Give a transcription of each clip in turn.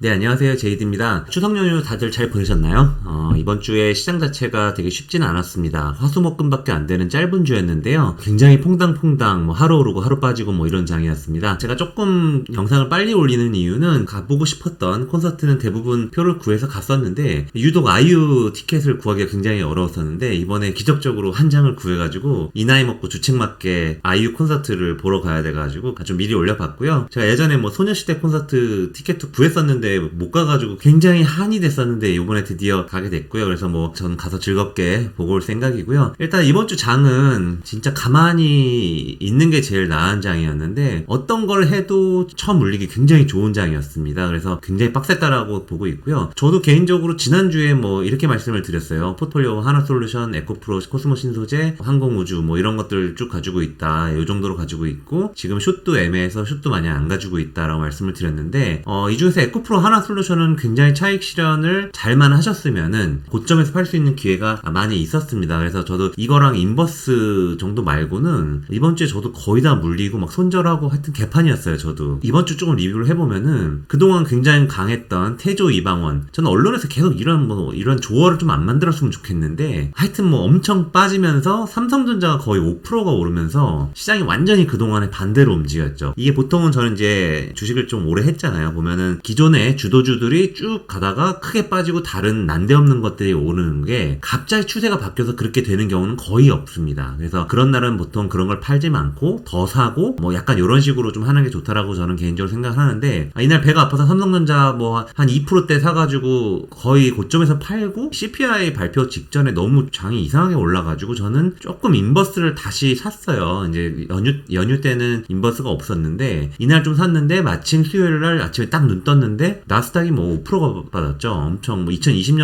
네, 안녕하세요. 제이드입니다. 추석 연휴 다들 잘 보내셨나요? 이번 주에 시장 자체가 되게 쉽지는 않았습니다. 화수목금밖에 안 되는 짧은 주였는데요. 굉장히 퐁당퐁당 하루 오르고 하루 빠지고 이런 장이었습니다. 제가 조금 영상을 빨리 올리는 이유는 가보고 싶었던 콘서트는 대부분 표를 구해서 갔었는데 유독 아이유 티켓을 구하기가 굉장히 어려웠었는데 이번에 기적적으로 한 장을 구해가지고 이 나이 먹고 주책 맞게 아이유 콘서트를 보러 가야 돼가지고 좀 미리 올려봤고요. 제가 예전에 소녀시대 콘서트 티켓도 구했었는데 못 가가지고 굉장히 한이 됐었는데 이번에 드디어 가게 됐고요. 그래서 전 가서 즐겁게 보고 올 생각이고요. 일단 이번 주 장은 진짜 가만히 있는 게 제일 나은 장이었는데 어떤 걸 해도 처음 물리기 굉장히 좋은 장이었습니다. 그래서 굉장히 빡셌다라고 보고 있고요. 저도 개인적으로 지난주에 이렇게 말씀을 드렸어요. 포트폴리오 하나솔루션, 에코프로, 코스모 신소재, 항공우주 이런 것들 쭉 가지고 있다. 이 정도로 가지고 있고 지금 숏도 애매해서 숏도 많이 안 가지고 있다라고 말씀을 드렸는데 이 중에서 에코프로 하나솔루션은 굉장히 차익 실현을 잘만 하셨으면은 고점에서 팔 수 있는 기회가 많이 있었습니다. 그래서 저도 이거랑 인버스 정도 말고는 이번 주에 저도 거의 다 물리고 손절하고 하여튼 개판이었어요. 저도 이번 주 조금 리뷰를 해보면은 그동안 굉장히 강했던 태조 이방원, 저는 언론에서 계속 이런 조어를 좀 안 만들었으면 좋겠는데 하여튼 엄청 빠지면서 삼성전자가 거의 5%가 오르면서 시장이 완전히 그동안에 반대로 움직였죠. 이게 보통은 저는 이제 주식을 좀 오래 했잖아요. 보면은 기존의 주도주들이 쭉 가다가 크게 빠지고 다른 난데없는 것들이 오르는 게 갑자기 추세가 바뀌어서 그렇게 되는 경우는 거의 없습니다. 그래서 그런 날은 보통 그런 걸 팔지 않고 더 사고 약간 이런 식으로 좀 하는 게 좋다라고 저는 개인적으로 생각을 하는데 이날 배가 아파서 삼성전자 한 2%대 사가지고 거의 고점에서 팔고 CPI 발표 직전에 너무 장이 이상하게 올라가지고 저는 조금 인버스를 다시 샀어요. 이제 연휴 때는 인버스가 없었는데 이날 좀 샀는데 마침 수요일날 아침에 딱 눈 떴는데 나스닥이 5%가 받았죠. 엄청 2020년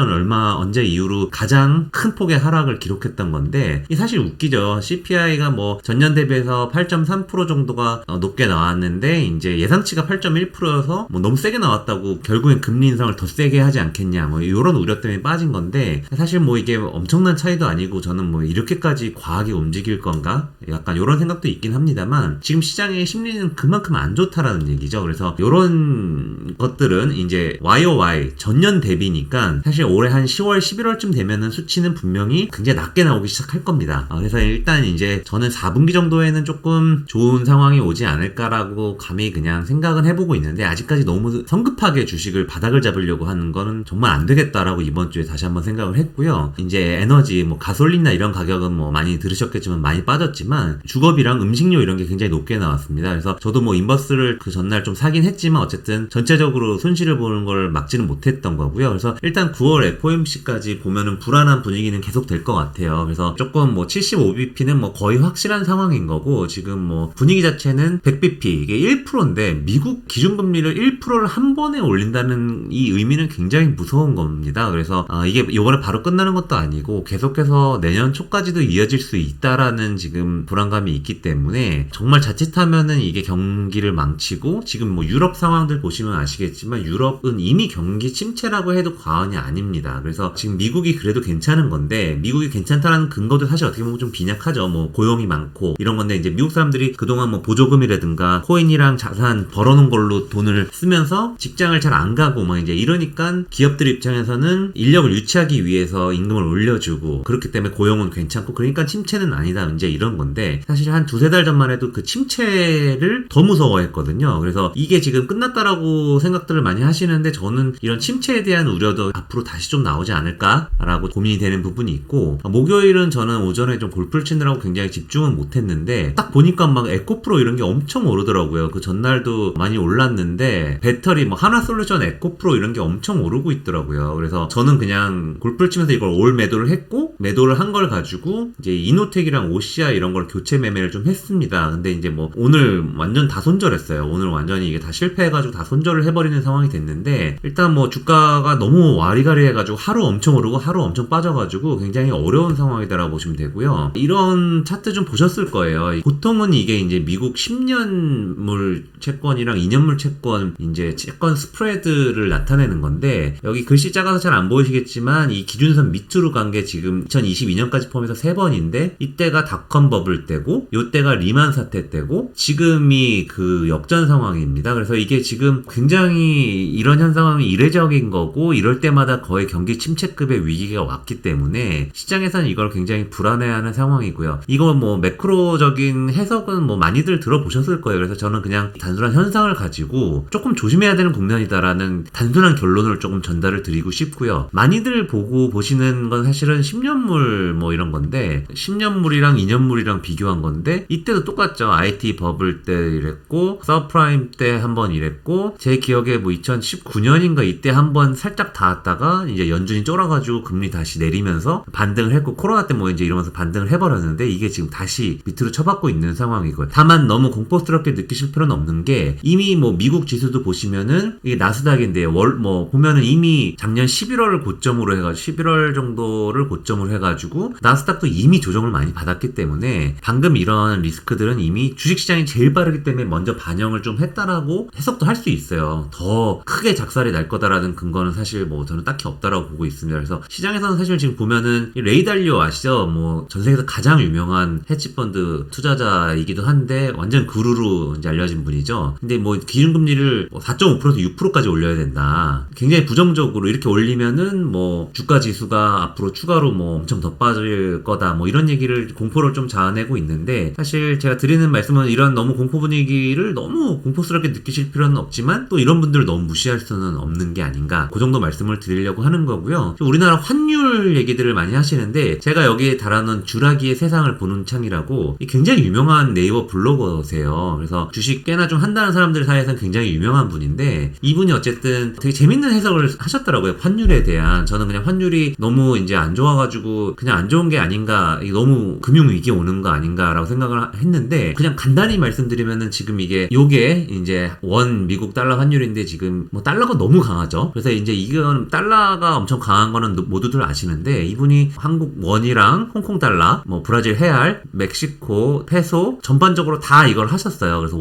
언제 이후로 가장 큰 폭의 하락을 기록했던 건데 이게 사실 웃기죠. CPI가 전년 대비해서 8.3% 정도가 높게 나왔는데 이제 예상치가 8.1%여서 너무 세게 나왔다고 결국엔 금리 인상을 더 세게 하지 않겠냐 이런 우려 때문에 빠진 건데 사실 이게 엄청난 차이도 아니고 저는 이렇게까지 과하게 움직일 건가 약간 이런 생각도 있긴 합니다만 지금 시장의 심리는 그만큼 안 좋다라는 얘기죠. 그래서 이런 것들은 이제 YOY 전년 대비니까 사실 올해 한 10월 11월쯤 되면은 수치는 분명히 굉장히 낮게 나오기 시작할 겁니다. 그래서 일단 이제 저는 4분기 정도에는 조금 좋은 상황이 오지 않을까라고 감히 그냥 생각은 해보고 있는데 아직까지 너무 성급하게 주식을 바닥을 잡으려고 하는 거는 정말 안 되겠다라고 이번 주에 다시 한번 생각을 했고요. 이제 에너지 가솔린이나 이런 가격은 많이 들으셨겠지만 많이 빠졌지만 주거비랑 음식료 이런 게 굉장히 높게 나왔습니다. 그래서 저도 인버스를 그 전날 좀 사긴 했지만 어쨌든 전체적으로 손실을 보는 걸 막지는 못했던 거고요. 그래서 일단 9월 FOMC까지 보면은 불안한 분위기는 계속 될 것 같아요. 그래서 조금 75bp는 거의 확실한 상황인 거고 지금 분위기 자체는 100bp 이게 1%인데 미국 기준금리를 1%를 한 번에 올린다는 이 의미는 굉장히 무서운 겁니다. 그래서 이게 이번에 바로 끝나는 것도 아니고 계속해서 내년 초까지도 이어질 수 있다라는 지금 불안감이 있기 때문에 정말 자칫하면은 이게 경기를 망치고 지금 유럽 상황들 보시면 아시겠지만 유럽은 이미 경기 침체라고 해도 과언이 아닙니다. 그래서 지금 미국이 그래도 괜찮은 건데 미국이 괜찮다는 근거도 사실 어떻게 보면 좀 빈약하죠. 고용이 많고 이런 건데 이제 미국 사람들이 그동안 보조금이라든가 코인이랑 자산 벌어놓은 걸로 돈을 쓰면서 직장을 잘 안 가고 이제 이러니까 기업들 입장에서는 인력을 유치하기 위해서 임금을 올려주고 그렇기 때문에 고용은 괜찮고 그러니까 침체는 아니다 이제 이런 건데 사실 한 두세 달 전만 해도 그 침체를 더 무서워했거든요. 그래서 이게 지금 끝났다라고 생각들을 많이 하시는데 저는 이런 침체에 대한 우려도 앞으로 다시 좀 나오지 않을까라고 고민이 되는 부분이 있고 목요일은 저는 오전에 좀 골프를 치느라고 굉장히 집중은 못했는데 딱 보니까 에코프로 이런 게 엄청 오르더라고요. 그 전날도 많이 올랐는데 배터리 하나솔루션 에코프로 이런 게 엄청 오르고 있더라고요. 그래서 저는 그냥 골프를 치면서 이걸 올 매도를 했고 매도를 한 걸 가지고 이제 이노텍이랑 OCI 이런 걸 교체 매매를 좀 했습니다. 근데 이제 오늘 완전 다 손절했어요. 오늘 완전히 이게 다 실패해가지고 다 손절을 해버리는 상황이 됐는데 일단 주가가 너무 와리가리 해가지고 하루 엄청 오르고 하루 엄청 빠져가지고 굉장히 어려운 상황이다라고 보시면 되고요. 이런 차트 좀 보셨을 거예요. 보통은 이게 이제 미국 10년물 채권이랑 2년물 채권 이제 채권 스프레드를 나타내는 건데 여기 글씨 작아서 잘 안 보이시겠지만 이 기준선 밑으로 간 게 지금 2022년까지 포함해서 3번인데 이때가 닷컴 버블 때고 요때가 리만 사태 때고 지금이 그 역전 상황입니다. 그래서 이게 지금 굉장히 이런 현상은 이례적인 거고 이럴 때마다 거의 경기 침체급의 위기가 왔기 때문에 시장에서는 이걸 굉장히 불안해하는 상황이고요. 이거 뭐 매크로적인 해석은 뭐 많이들 들어보셨을 거예요. 그래서 저는 그냥 단순한 현상을 가지고 조금 조심해야 되는 국면이다라는 단순한 결론을 조금 전달을 드리고 싶고요. 많이들 보고 보시는 건 사실은 10년물 뭐 이런 건데 10년물이랑 2년물이랑 비교한 건데 이때도 똑같죠. IT 버블 때 이랬고 서프라임 때 한번 이랬고 제 기억에 뭐 2019년인가 이때 한번 살짝 닿았다가 이제 연준이 쫄아가지고 금리 다시 내리면서 반등을 했고 코로나 때 뭐 이제 이러면서 반등을 해버렸는데 이게 지금 다시 밑으로 쳐받고 있는 상황이고요. 다만 너무 공포스럽게 느끼실 필요는 없는 게 이미 뭐 미국 지수도 보시면은 이게 나스닥인데 뭐 보면은 이미 작년 11월을 고점으로 해가지고 11월 정도를 고점으로 해가지고 나스닥도 이미 조정을 많이 받았기 때문에 방금 이런 리스크들은 이미 주식시장이 제일 빠르기 때문에 먼저 반영을 좀 했다라고 해석도 할 수 있어요. 더 크게 작살이 날 거다라는 근거는 사실 뭐 저는 딱히 없다라고 보고 있습니다. 그래서 시장에서는 사실 지금 보면은 레이 달리오 아시죠? 뭐 전 세계에서 가장 유명한 헤지펀드 투자자이기도 한데 완전 그루로 이제 알려진 분이죠. 근데 뭐 기준금리를 4.5%에서 6%까지 올려야 된다. 굉장히 부정적으로 이렇게 올리면은 뭐 주가 지수가 앞으로 추가로 뭐 엄청 더 빠질 거다. 뭐 이런 얘기를 공포를 좀 자아내고 있는데 사실 제가 드리는 말씀은 이런 너무 공포 분위기를 너무 공포스럽게 느끼실 필요는 없지만 또 이런 분들을 너무 무시할 수는 없는 게 아닌가. 그 정도 말씀을 드리려고 하는 거고요. 우리나라 환율 얘기들을 많이 하시는데 제가 여기에 달아놓은 주라기의 세상을 보는 창이라고 굉장히 유명한 네이버 블로거세요. 그래서 주식 꽤나 좀 한다는 사람들 사이에서는 굉장히 유명한 분인데 이분이 어쨌든 되게 재밌는 해석을 하셨더라고요. 환율에 대한. 저는 그냥 환율이 너무 이제 안 좋아가지고 그냥 안 좋은 게 아닌가, 이게 너무 금융위기 오는 거 아닌가라고 생각을 했는데 그냥 간단히 말씀드리면은 지금 요게 이제 원 미국 달러 환율인데 지금 뭐 달러가 너무 강하죠. 그래서 이제 이건 달러가 엄청 강한 거는 모두들 아시는데 이분이 한국 원이랑 홍콩 달러, 뭐 브라질 헤알, 멕시코 페소 전반적으로 다 이걸 하셨어요. 그래서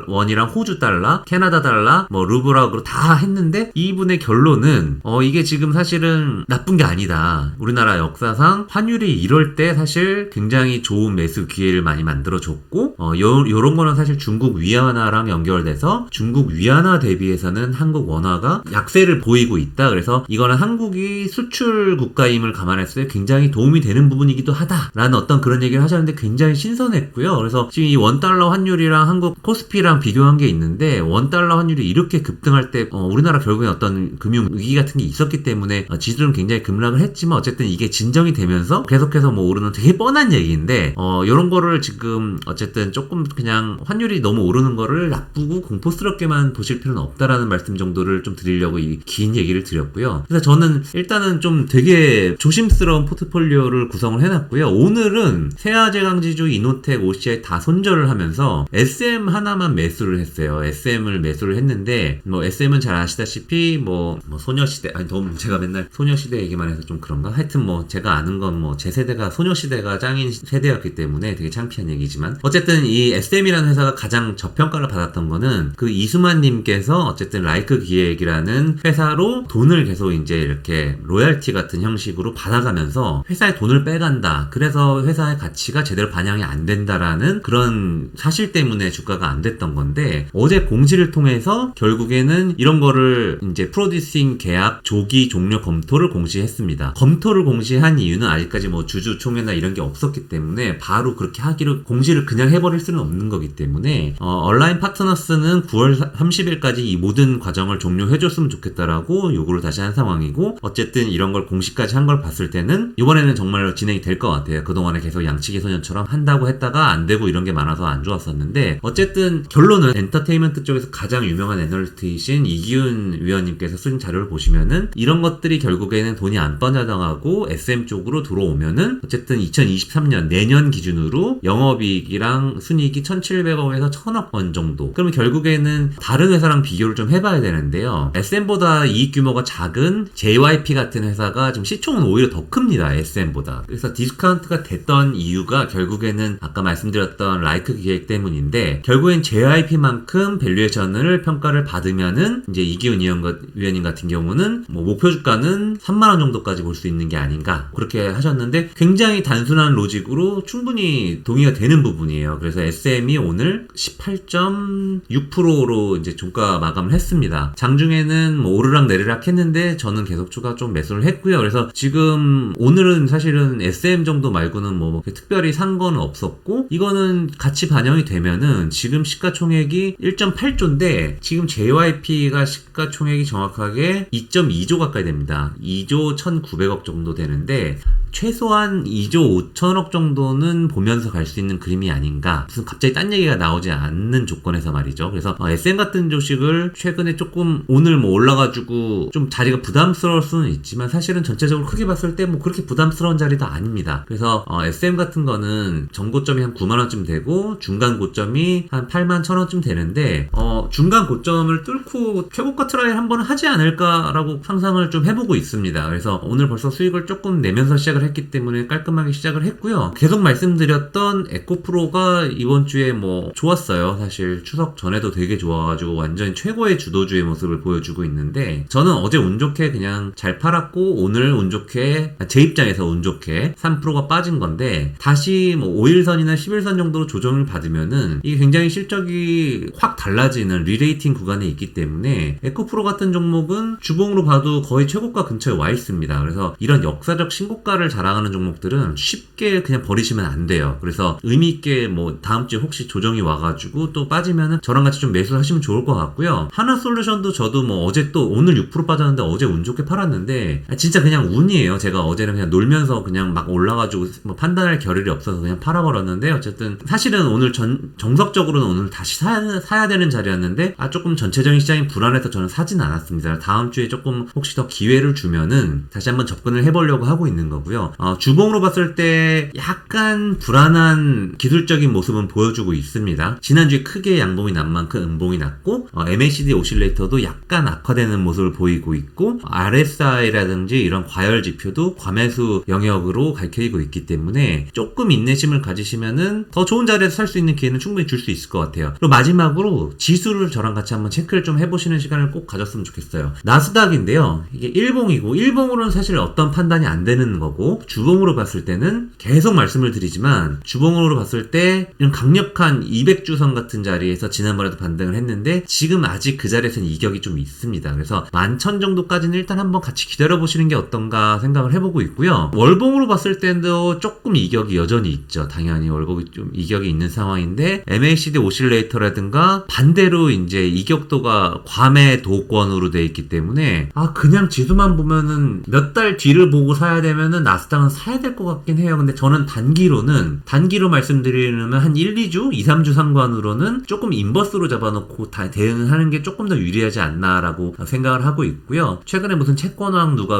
원이랑 호주 달러, 캐나다 달러, 뭐 루브락으로 다 했는데 이분의 결론은 이게 지금 사실은 나쁜 게 아니다. 우리나라 역사상 환율이 이럴 때 사실 굉장히 좋은 매수 기회를 많이 만들어줬고 요런 거는 사실 중국 위안화랑 연결돼서 중국 위안화 대비해서는 한국 원화가 약세를 보이고 있다. 그래서 이거는 한국이 수출 국가임을 감안했을 때 굉장히 도움이 되는 부분이기도 하다라는 어떤 그런 얘기를 하셨는데 굉장히 신선했고요. 그래서 지금 이 원달러 환율이랑 한국 코스피랑 비교한 게 있는데 원달러 환율이 이렇게 급등할 때 우리나라 결국에 어떤 금융 위기 같은 게 있었기 때문에 지수는 굉장히 급락을 했지만 어쨌든 이게 진정이 되면서 계속해서 뭐 오르는 되게 뻔한 얘기인데 요런 거를 지금 어쨌든 조금 그냥 환율이 너무 오르는 거를 나쁘고 공포스럽게만 보실 필요는 없다라는 말씀 정도를 좀 드리려고 이 긴 얘기를 드렸고요. 그래서 저는 일단은 좀 되게 조심스러운 포트폴리오를 구성을 해놨고요. 오늘은 세아제강지주, 이노텍, OCI 다 손절을 하면서 SM 하나만 매수를 했어요. SM을 매수를 했는데 뭐 SM은 잘 아시다시피 뭐 소녀시대, 아니 너무 제가 맨날 소녀시대 얘기만 해서 좀 그런가? 하여튼 뭐 제가 아는 건 뭐 제 세대가 소녀시대가 짱인 세대였기 때문에 되게 창피한 얘기지만 어쨌든 이 SM이라는 회사가 가장 저평가를 받았던 거는 그 이수만님께서 어쨌든 라이크 기획이라는 회사로 돈을 계속 이제 이렇게 로열티 같은 형식으로 받아가면서 회사에 돈을 빼간다. 그래서 회사의 가치가 제대로 반영이 안 된다라는 그런 사실 때문에 주가가 안 됐던 건데 어제 공지를 통해서 결국에는 이런 거를 이제 프로듀싱 계약 조기 종료 검토를 공시했습니다. 검토를 공시한 이유는 아직까지 뭐 주주총회나 이런 게 없었기 때문에 바로 그렇게 하기로 공시를 그냥 해버릴 수는 없는 거기 때문에 얼라인 파트너스는 9월 30일까지 이 모든 과정을 종료해줬으면 좋겠다라고 요구를 다시 한 상황이고 어쨌든 이런 걸 공시까지 한 걸 봤을 때는 이번에는 정말로 진행이 될 것 같아요. 그동안에 계속 양치기 소년처럼 한다고 했다가 안 되고 이런 게 많아서 안 좋았었는데 어쨌든 결론은 엔터테인먼트 쪽에서 가장 유명한 애널리스트이신 이기훈 위원님께서 쓴 자료를 보시면은 이런 것들이 결국에는 돈이 안 빠져나가고 SM 쪽으로 들어오면은 어쨌든 2023년 내년 기준으로 영업이익이랑 순이익이 1,700억에서 1,000억 원 정도. 그러면 결국에는 다른 회사랑 비교를 좀 해봐야 되는데요. SM보다 이익 규모가 작은 JYP 같은 회사가 지금 시총은 오히려 더 큽니다. SM보다. 그래서 디스카운트가 됐던 이유가 결국에는 아까 말씀드렸던 라이크 기획 때문인데 결국엔 JYP만큼 밸류에이션을 평가를 받으면은 이제 이기훈 위원님 같은 경우는 뭐 목표 주가는 3만원 정도까지 볼 수 있는 게 아닌가 그렇게 하셨는데 굉장히 단순한 로직으로 충분히 동의가 되는 부분이에요. 그래서 SM이 오늘 18.6%로 이제 종가 마감 마감을 했습니다. 장중에는 뭐 오르락 내리락 했는데 저는 계속 추가 좀 매수를 했고요. 그래서 지금 오늘은 사실은 SM 정도 말고는 뭐 특별히 산 거는 없었고, 이거는 같이 반영이 되면은 지금 시가총액이 1.8조인데 지금 JYP가 시가총액이 정확하게 2.2조 가까이 됩니다. 2조 1,900억 정도 되는데 최소한 2조 5천억 정도는 보면서 갈 수 있는 그림이 아닌가. 무슨 갑자기 딴 얘기가 나오지 않는 조건에서 말이죠. 그래서 SM 같은 주식을 최근에 조금 오늘 뭐 올라가지고 좀 자리가 부담스러울 수는 있지만 사실은 전체적으로 크게 봤을 때 뭐 그렇게 부담스러운 자리도 아닙니다. 그래서 SM 같은 거는 전고점이 한 9만원쯤 되고 중간 고점이 한 8만 1,000원쯤 되는데 중간 고점을 뚫고 최고가 트라이를 한번 하지 않을까라고 상상을 좀 해보고 있습니다. 그래서 오늘 벌써 수익을 조금 내면서 시작을 했기 때문에 깔끔하게 시작을 했고요. 계속 말씀드렸던 에코프로가 이번 주에 뭐 좋았어요. 사실 추석 전에도 되게 좋아가지고 완전히 최고의 주도주의 모습을 보여주고 있는데, 저는 어제 운 좋게 그냥 잘 팔았고 오늘 운 좋게, 제 입장에서 운 좋게 3%가 빠진 건데, 다시 뭐 5일선이나 10일선 정도로 조정을 받으면은 이게 굉장히 실적이 확 달라지는 리레이팅 구간에 있기 때문에 에코프로 같은 종목은 주봉으로 봐도 거의 최고가 근처에 와 있습니다. 그래서 이런 역사적 신고가를 자랑하는 종목들은 쉽게 그냥 버리시면 안 돼요. 그래서 의미있게 뭐 다음 주에 혹시 조정이 와가지고 또 빠지면은 저랑 같이 좀 매수를 하시면 좋을 것 같고요. 하나솔루션도 저도 뭐 어제 또 오늘 6% 빠졌는데 어제 운 좋게 팔았는데 진짜 그냥 운이에요. 제가 어제는 그냥 놀면서 그냥 막 올라가지고 뭐 판단할 겨를이 없어서 그냥 팔아버렸는데, 어쨌든 사실은 오늘 정석적으로는 오늘 다시 사야 되는 자리였는데 조금 전체적인 시장이 불안해서 저는 사진 않았습니다. 다음 주에 조금 혹시 더 기회를 주면은 다시 한번 접근을 해보려고 하고 있는 거고요. 주봉으로 봤을 때 약간 불안한 기술적인 모습은 보여주고 있습니다. 지난주에 크게 양봉이 난 만큼 음봉이 났고, MACD 오실레이터도 약간 악화되는 모습을 보이고 있고, RSI라든지 이런 과열 지표도 과매수 영역으로 가리키고 있기 때문에 조금 인내심을 가지시면은 더 좋은 자리에서 살 수 있는 기회는 충분히 줄 수 있을 것 같아요. 그리고 마지막으로 지수를 저랑 같이 한번 체크를 좀 해보시는 시간을 꼭 가졌으면 좋겠어요. 나스닥인데요. 이게 일봉이고, 일봉으로는 사실 어떤 판단이 안 되는 거고, 주봉으로 봤을 때는 계속 말씀을 드리지만 주봉으로 봤을 때 이런 강력한 200주선 같은 자리에서 지난번에도 반등을 했는데 지금 아직 그 자리에서는 이격이 좀 있습니다. 그래서 11,000 정도까지는 일단 한번 같이 기다려보시는 게 어떤가 생각을 해보고 있고요. 월봉으로 봤을 때도 조금 이격이 여전히 있죠. 당연히 월봉이 좀 이격이 있는 상황인데, MACD 오실레이터라든가 반대로 이제 이격도가 과매 도권으로 돼 있기 때문에 그냥 지수만 보면은 몇 달 뒤를 보고 사야 되면은 나스닥은 사야 될 것 같긴 해요. 근데 저는 단기로 말씀드리면 한 1, 2주, 2, 3주 상관으로는 조금 인버스로 잡아놓고 대응을 하는 게 조금 더 유리하지 않나라고 생각을 하고 있고요. 최근에 무슨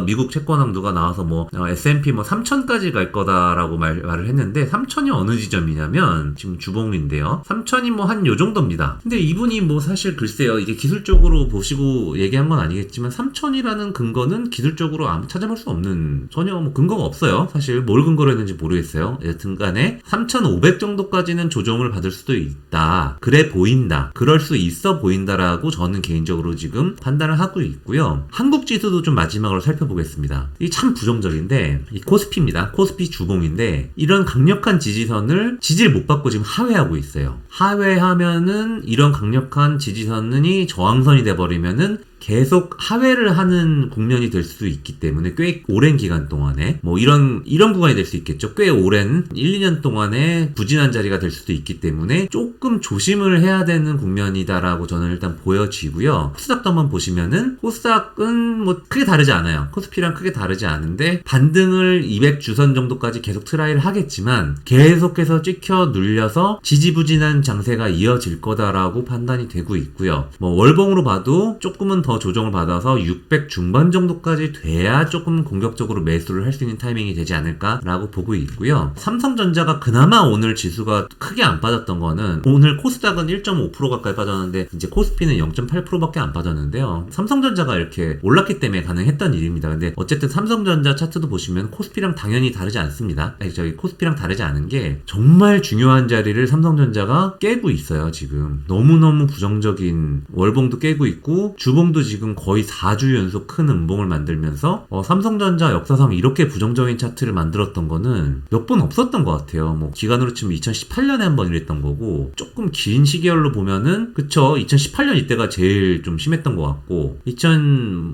미국 채권왕 누가 나와서 뭐 S&P 뭐 3,000까지 갈 거다라고 말을 했는데, 3,000이 어느 지점이냐면 지금 주봉인데요. 3,000이 뭐 한 요 정도입니다. 근데 이분이 뭐 사실 글쎄요, 이게 기술적으로 보시고 얘기한 건 아니겠지만 3,000이라는 근거는 기술적으로 아무 찾아볼 수 없는, 전혀 뭐 근거가 없어요. 사실 뭘 근거로 했는지 모르겠어요. 여튼 간에 3,500 정도까지는 조정을 받을 수도 있다. 그래 보인다. 그럴 수 있어 보인다라고 저는 개인적으로 지금 판단을 하고 있고요. 한국 지수도 좀 마지막으로 살펴보겠습니다. 이게 참 부정적인데, 이 코스피입니다. 코스피 주봉인데 이런 강력한 지지를 못 받고 지금 하회하고 있어요. 하회하면은 이런 강력한 지지선이 저항선이 돼버리면은 계속 하회를 하는 국면이 될 수 있기 때문에 꽤 오랜 기간 동안에 뭐 이런 구간이 될 수 있겠죠. 꽤 오랜 1, 2년 동안에 부진한 자리가 될 수도 있기 때문에 조금 조심을 해야 되는 국면이다라고 저는 일단 보여지고요. 코스닥도 한번 보시면은 코스닥은 뭐 크게 다르지 않아요. 코스피랑 크게 다르지 않은데 반등을 200주선 정도까지 계속 트라이를 하겠지만 계속해서 찍혀 눌려서 지지부진한 장세가 이어질 거다라고 판단이 되고 있고요. 뭐 월봉으로 봐도 조금은 더 조정을 받아서 600 중반 정도까지 돼야 조금 공격적으로 매수를 할 수 있는 타이밍이 되지 않을까라고 보고 있고요. 삼성전자가 그나마 오늘 지수가 크게 안 빠졌던 거는, 오늘 코스닥은 1.5% 가까이 빠졌는데 이제 코스피는 0.8%밖에 안 빠졌는데요. 삼성전자가 이렇게 올랐기 때문에 가능했던 일입니다. 근데 어쨌든 삼성전자 차트도 보시면 코스피랑 당연히 다르지 않습니다. 코스피랑 다르지 않은 게 정말 중요한 자리를 삼성전자가 깨고 있어요. 지금 너무너무 부정적인 월봉도 깨고 있고 주봉도 지금 거의 4주 연속 큰 음봉을 만들면서 삼성전자 역사상 이렇게 부정적인 차트를 만들었던 거는 몇 번 없었던 것 같아요. 뭐 기간으로 치면 2018년에 한 번 이랬던 거고, 조금 긴 시계열로 보면은 그쵸, 2018년 이때가 제일 좀 심했던 것 같고,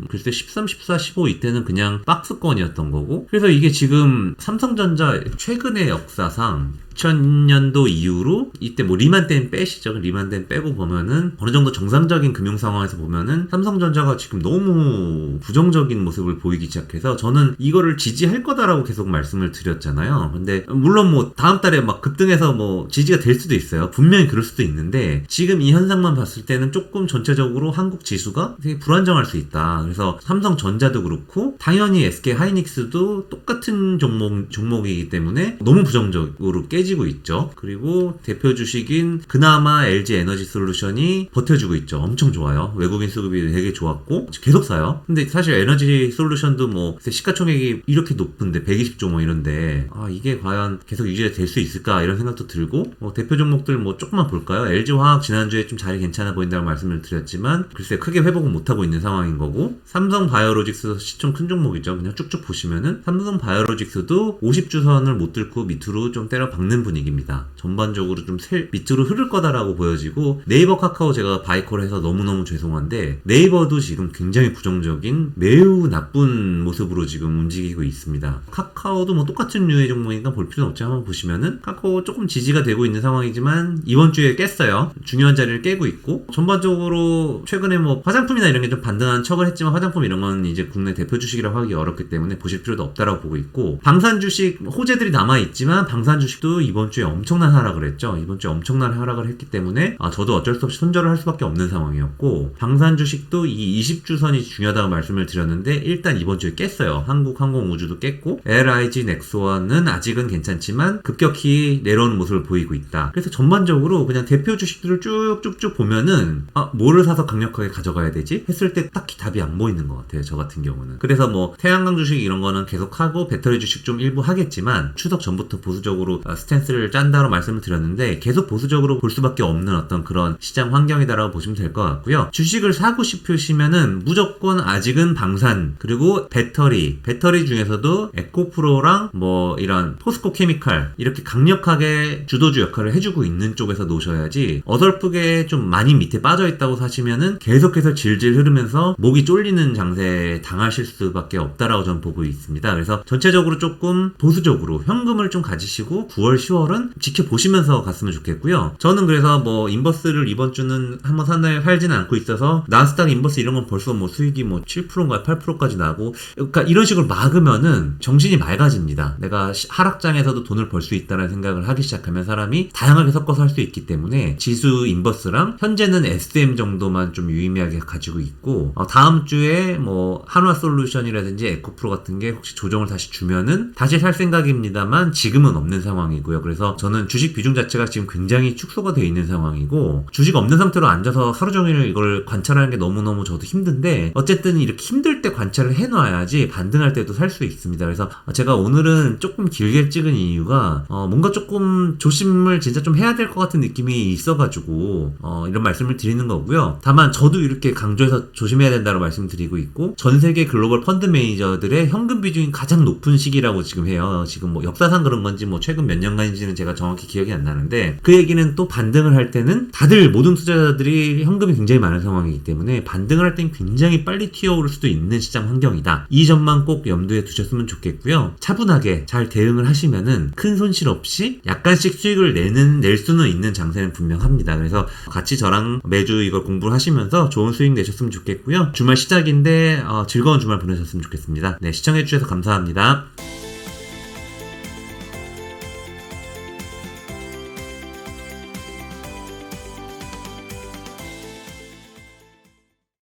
글쎄 13, 14, 15 이때는 그냥 박스권이었던 거고, 그래서 이게 지금 삼성전자 최근의 역사상 2000년도 이후로 이때 뭐 리만 땐 빼시죠. 리만 땐 빼고 보면은 어느 정도 정상적인 금융 상황에서 보면은 삼성전자가 지금 너무 부정적인 모습을 보이기 시작해서 저는 이거를 지지할 거다라고 계속 말씀을 드렸잖아요. 근데 물론 뭐 다음 달에 막 급등해서 뭐 지지가 될 수도 있어요. 분명히 그럴 수도 있는데 지금 이 현상만 봤을 때는 조금 전체적으로 한국 지수가 되게 불안정할 수 있다. 그래서 삼성전자도 그렇고 당연히 SK 하이닉스도 똑같은 종목이기 때문에 너무 부정적으로 깨지고 있죠. 그리고 대표 주식인 그나마 LG 에너지 솔루션이 버텨주고 있죠. 엄청 좋아요. 외국인 수급이 되게 좋았고 계속 사요. 근데 사실 에너지 솔루션도 뭐 시가총액이 이렇게 높은데 120조 뭐 이런데 이게 과연 계속 유지가 될 수 있을까 이런 생각도 들고, 대표 종목들 뭐 조금만 볼까요? LG화학 지난주에 좀 자리 괜찮아 보인다고 말씀을 드렸지만 글쎄 크게 회복은 못하고 있는 상황인 거고, 삼성바이오로직스 시총 큰 종목이죠. 그냥 쭉쭉 보시면은 삼성바이오로직스도 50주선을 못 뚫고 밑으로 좀 때려 박는 분위기입니다. 전반적으로 좀 밑으로 흐를 거다라고 보여지고, 네이버 카카오 제가 바이콜 해서 너무너무 죄송한데 네이버도 지금 굉장히 부정적인 매우 나쁜 모습으로 지금 움직이고 있습니다. 카카오도 뭐 똑같은 류의 종목이니까 볼 필요는 없지. 한번 보시면은 카카오 조금 지지가 되고 있는 상황이지만 이번 주에 깼어요. 중요한 자리를 깨고 있고, 전반적으로 최근에 뭐 화장품이나 이런 게 좀 반등한 척을 했지만 화장품 이런 건 이제 국내 대표 주식이라고 하기 어렵기 때문에 보실 필요도 없다라고 보고 있고, 방산 주식 호재들이 남아있지만 방산 주식도 이번 주에 엄청난 하락을 했죠. 이번 주에 엄청난 하락을 했기 때문에 저도 어쩔 수 없이 손절을 할 수밖에 없는 상황이었고, 방산 주식도 이 20주선이 중요하다고 말씀을 드렸는데 일단 이번 주에 깼어요. 한국항공우주도 깼고 LIG 넥스원은 아직은 괜찮지만 급격히 내려오는 모습을 보이고 있다. 그래서 전반적으로 그냥 대표 주식들을 쭉쭉쭉 보면은 뭐를 사서 강력하게 가져가야 되지? 했을 때 딱히 답이 안 보이는 것 같아요. 저 같은 경우는. 그래서 뭐 태양광 주식 이런 거는 계속하고 배터리 주식 좀 일부 하겠지만 추석 전부터 보수적으로 스탠스를 짠다로 말씀을 드렸는데 계속 보수적으로 볼 수밖에 없는 어떤 그런 시장 환경이다라고 보시면 될 것 같고요. 주식을 사고 싶으시면은 무조건 아직은 방산, 그리고 배터리 중에서도 에코프로랑 뭐 이런 포스코 케미칼 이렇게 강력하게 주도주 역할을 해주고 있는 쪽에서 놓으셔야지, 어설프게 좀 많이 밑에 빠져있다고 사시면은 계속해서 질질 흐르면서 목이 쫄리는 장세에 당하실 수밖에 없다라고 저는 보고 있습니다. 그래서 전체적으로 조금 보수적으로 현금을 좀 가지시고 9월 10월은 지켜보시면서 갔으면 좋겠고요. 저는 그래서 뭐 인버스를 이번 주는 한번 살지는 않고 있어서 나스닥 인버스 이런 건 벌써 뭐 수익이 뭐 7%인가 8%까지 나고, 그러니까 이런 식으로 막으면은 정신이 맑아집니다. 내가 하락장에서도 돈을 벌 수 있다는 생각을 하기 시작하면 사람이 다양하게 섞어서 할 수 있기 때문에 지수 인버스랑 현재는 SM 정도만 좀 유의미하게 가지고 있고, 다음 주에 뭐 한화솔루션이라든지 에코프로 같은 게 혹시 조정을 다시 주면은 다시 살 생각입니다만 지금은 없는 상황이고요. 그래서 저는 주식 비중 자체가 지금 굉장히 축소가 되어 있는 상황이고, 주식 없는 상태로 앉아서 하루 종일 이걸 관찰하는 게 너무너무 저도 힘든데 어쨌든 이렇게 힘들 때 관찰을 해놔야지 반등할 때도 살 수 있습니다. 그래서 제가 오늘은 조금 길게 찍은 이유가 뭔가 조금 조심을 진짜 좀 해야 될 것 같은 느낌이 있어가지고 이런 말씀을 드리는 거고요. 다만 저도 이렇게 강조해서 조심해야 된다고 말씀드리고 있고, 전 세계 글로벌 펀드 매니저들의 현금 비중이 가장 높은 시기라고 지금 해요. 지금 뭐 역사상 그런 건지 뭐 최근 몇 년간인지는 제가 정확히 기억이 안 나는데, 그 얘기는 또 반등을 할 때는 다들 모든 투자자들이 현금이 굉장히 많은 상황이기 때문에 반등을 할 때는 굉장히 빨리 튀어오를 수도 있는 시장 환경이다. 이 점만 꼭 염두에 두셨으면 좋겠고요. 차분하게 잘 대응을 하시면은 큰 손실 없이 약간씩 수익을 낼 수는 있는 장세는 분명합니다. 그래서 같이 저랑 매주 이걸 공부를 하시면서 좋은 수익 내셨으면 좋겠고요. 주말 시작인데 즐거운 주말 보내셨으면 좋겠습니다. 네, 시청해주셔서 감사합니다.